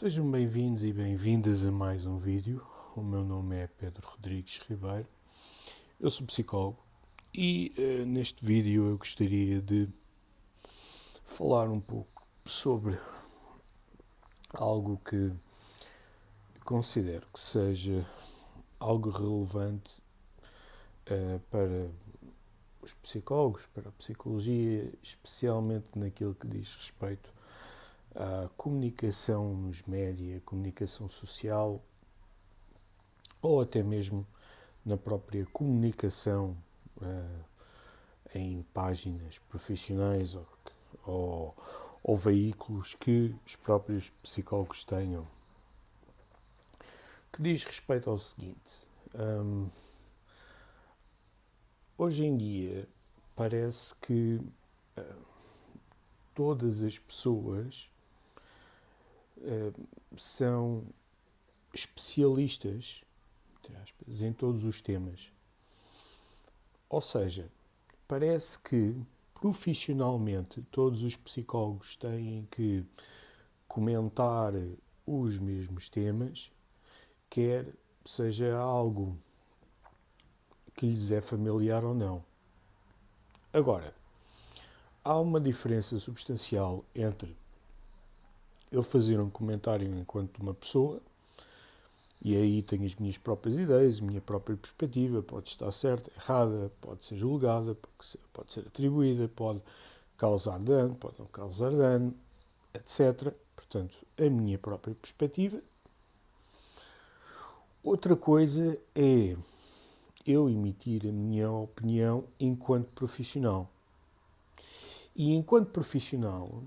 Sejam bem-vindos e bem-vindas a mais um vídeo. O meu nome é Pedro Rodrigues Ribeiro. Eu sou psicólogo e neste vídeo eu gostaria de falar um pouco sobre algo que considero que seja algo relevante para os psicólogos, para a psicologia, especialmente naquilo que diz respeito à comunicação nos média, comunicação social ou até mesmo na própria comunicação em páginas profissionais ou veículos que os próprios psicólogos tenham. Que diz respeito ao seguinte: hoje em dia parece que todas as pessoas são especialistas, entre aspas, em todos os temas. Ou seja, parece que profissionalmente todos os psicólogos têm que comentar os mesmos temas, quer seja algo que lhes é familiar ou não. Agora, há uma diferença substancial entre eu fazer um comentário enquanto uma pessoa, e aí tenho as minhas próprias ideias, a minha própria perspectiva, pode estar certa, errada, pode ser julgada, pode ser atribuída, pode causar dano, pode não causar dano, etc. Portanto, a minha própria perspectiva. Outra coisa é eu emitir a minha opinião enquanto profissional. E enquanto profissional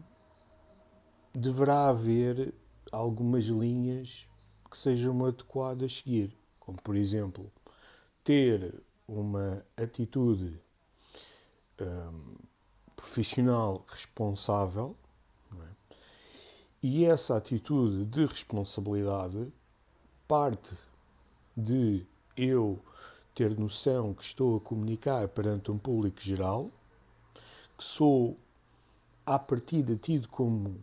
deverá haver algumas linhas que sejam adequadas a seguir, como por exemplo, ter uma atitude profissional responsável, não é? E essa atitude de responsabilidade parte de eu ter noção que estou a comunicar perante um público geral, que sou à partida tido como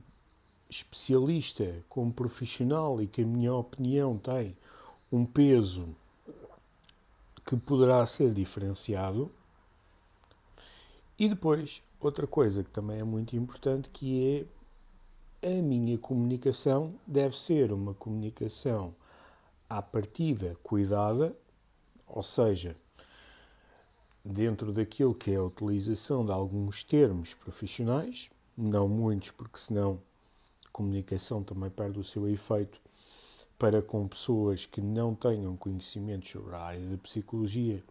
especialista, como profissional e que a minha opinião tem um peso que poderá ser diferenciado. E depois, outra coisa que também é muito importante, que é a minha comunicação deve ser uma comunicação à partida cuidada, ou seja, dentro daquilo que é a utilização de alguns termos profissionais, não muitos, porque senão a comunicação também perde o seu efeito para com pessoas que não tenham conhecimentos sobre a área da psicologia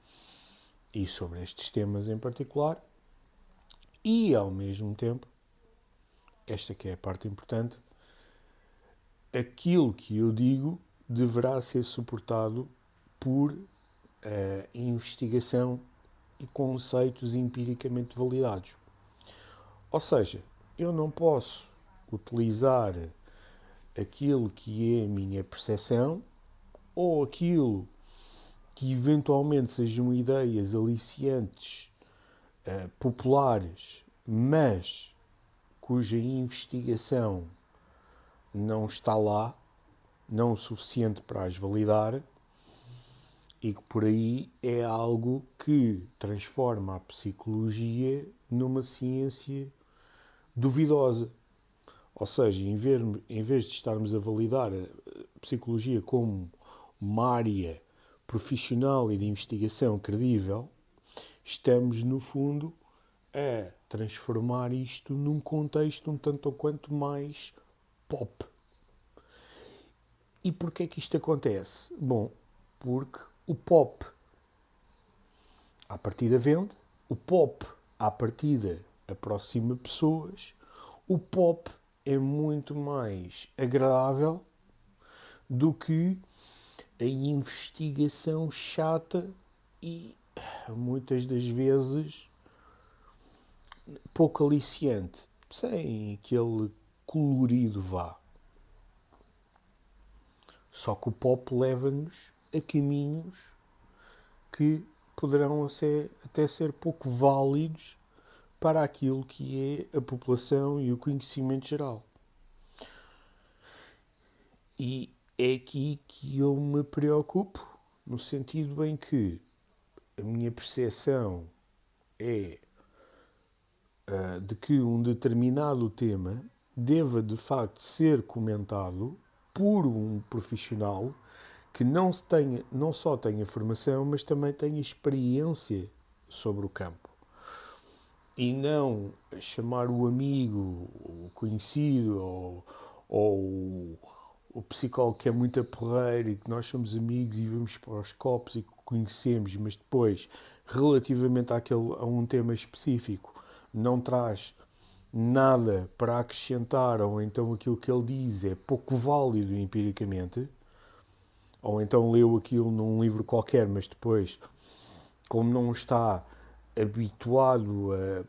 e sobre estes temas em particular. E, ao mesmo tempo, esta que é a parte importante, aquilo que eu digo deverá ser suportado por investigação e conceitos empiricamente validados. Ou seja, eu não posso utilizar aquilo que é a minha percepção ou aquilo que eventualmente sejam ideias aliciantes, populares, mas cuja investigação não está lá, não o suficiente para as validar, e que por aí é algo que transforma a psicologia numa ciência duvidosa. Ou seja, em vez de estarmos a validar a psicologia como uma área profissional e de investigação credível, estamos, no fundo, a transformar isto num contexto um tanto ou quanto mais pop. E porquê é que isto acontece? Bom, porque o pop à partida vende, o pop à partida aproxima pessoas, o pop é muito mais agradável do que a investigação chata e muitas das vezes pouco aliciante, sem aquele colorido vá. Só que o pop leva-nos a caminhos que poderão até ser pouco válidos para aquilo que é a população e o conhecimento geral. E é aqui que eu me preocupo, no sentido em que a minha percepção é de que um determinado tema deva de facto ser comentado por um profissional que não só tenha formação, mas também tenha experiência sobre o campo. E não chamar o amigo, o conhecido ou o psicólogo que é muito aporreiro e que nós somos amigos e vamos para os copos e conhecemos, mas depois, relativamente a um tema específico, não traz nada para acrescentar, ou então aquilo que ele diz é pouco válido empiricamente, ou então leu aquilo num livro qualquer, mas depois, como não está habituado a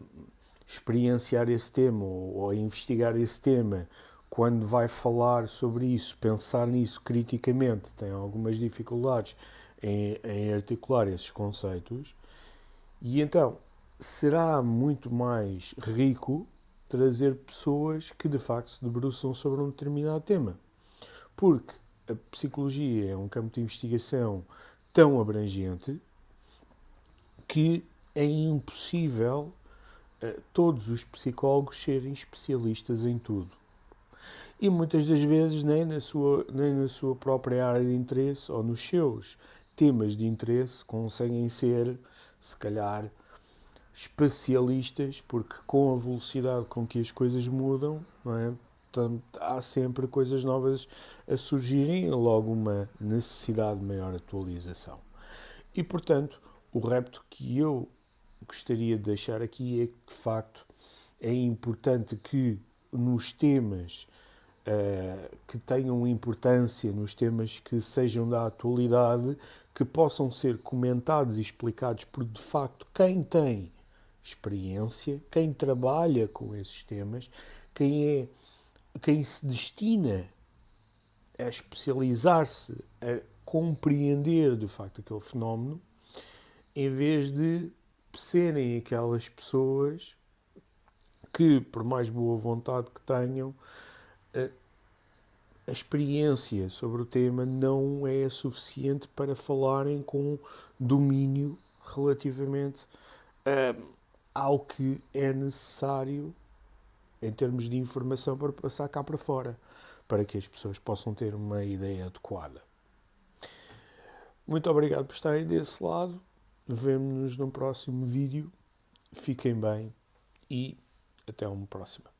experienciar esse tema ou a investigar esse tema, quando vai falar sobre isso, pensar nisso criticamente, tem algumas dificuldades em articular esses conceitos, e então será muito mais rico trazer pessoas que de facto se debruçam sobre um determinado tema. Porque a psicologia é um campo de investigação tão abrangente que é impossível todos os psicólogos serem especialistas em tudo. E muitas das vezes nem na sua própria área de interesse ou nos seus temas de interesse conseguem ser, se calhar, especialistas, porque com a velocidade com que as coisas mudam, não é? Portanto, há sempre coisas novas a surgirem e logo uma necessidade de maior atualização. E, portanto, o repto que eu gostaria de deixar aqui é que, de facto, é importante que nos temas que tenham importância, nos temas que sejam da atualidade, que possam ser comentados e explicados por, de facto, quem tem experiência, quem trabalha com esses temas, quem se destina a especializar-se, a compreender, de facto, aquele fenómeno, em vez de serem aquelas pessoas que, por mais boa vontade que tenham, a experiência sobre o tema não é suficiente para falarem com domínio relativamente ao que é necessário em termos de informação para passar cá para fora, para que as pessoas possam ter uma ideia adequada. Muito obrigado por estarem desse lado. Vemo-nos no próximo vídeo. Fiquem bem e até uma próxima.